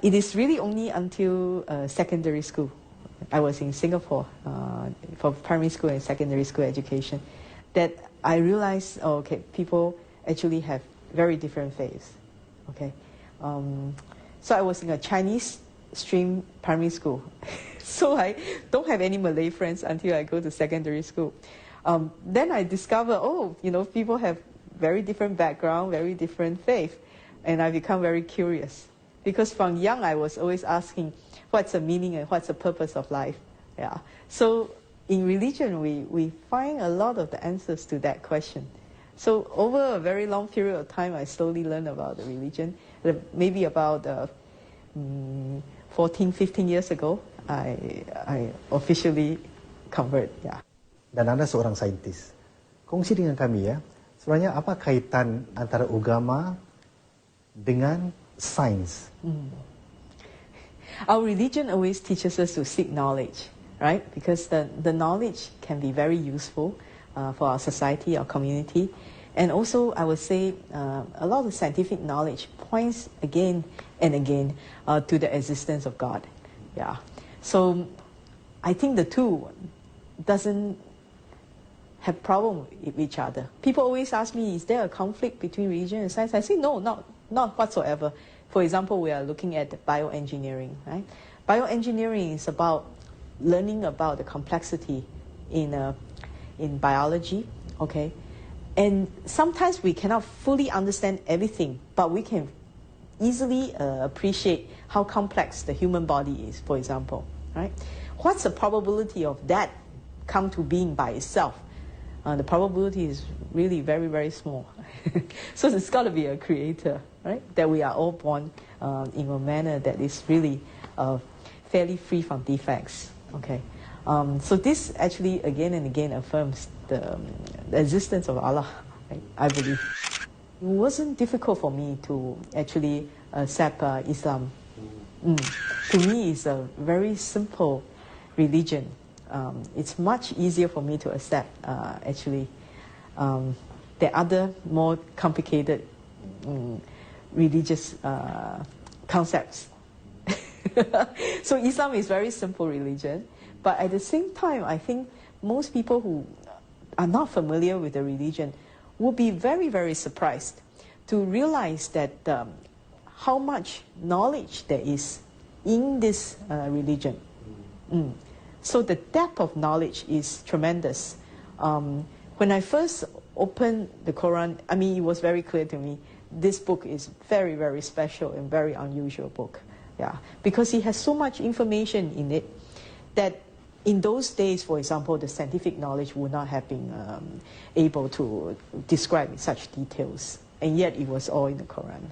It is really only until secondary school. I was in Singapore for primary school and secondary school education that I realized, oh, okay, people actually have very different faiths. Okay, so I was in a Chinese stream primary school, so I don't have any Malay friends until I go to secondary school. Then I discover, oh, you know, people have very different background, very different faith, and I become very curious. Because from young, I was always asking, what's the meaning and what's the purpose of life? Yeah. So in religion, we find a lot of the answers to that question. So over a very long period of time, I slowly learned about the religion. Maybe about 14, 15 years ago, I officially convert. Yeah. Dan Anda seorang saintis. Kongsi dengan kami ya, sebenarnya apa kaitan antara agama dengan science? Our religion always teaches us to seek knowledge, right? Because the knowledge can be very useful for our society, our community. And also, I would say, a lot of scientific knowledge points again and again to the existence of God. Yeah. So, I think the two doesn't have problem with each other. People always ask me, is there a conflict between religion and science? I say, no, not whatsoever. For example, we are looking at bioengineering, right? Bioengineering is about learning about the complexity in biology, okay? And sometimes we cannot fully understand everything, but we can easily appreciate how complex the human body is, for example, right? What's the probability of that come to being by itself? The probability is really very, very small. So there's got to be a creator, right? That we are all born in a manner that is really fairly free from defects. Okay, so this actually again and again affirms the existence of Allah. Right? I believe it wasn't difficult for me to actually accept Islam. To me, it's a very simple religion. It's much easier for me to accept, actually, the other more complicated religious concepts. So Islam is very simple religion, but at the same time, I think most people who are not familiar with the religion will be very, very surprised to realize that how much knowledge there is in this religion. So the depth of knowledge is tremendous. When I first opened the Quran, I mean, it was very clear to me, this book is very, very special and very unusual book. Yeah, because it has so much information in it that in those days, for example, the scientific knowledge would not have been able to describe in such details. And yet it was all in the Quran.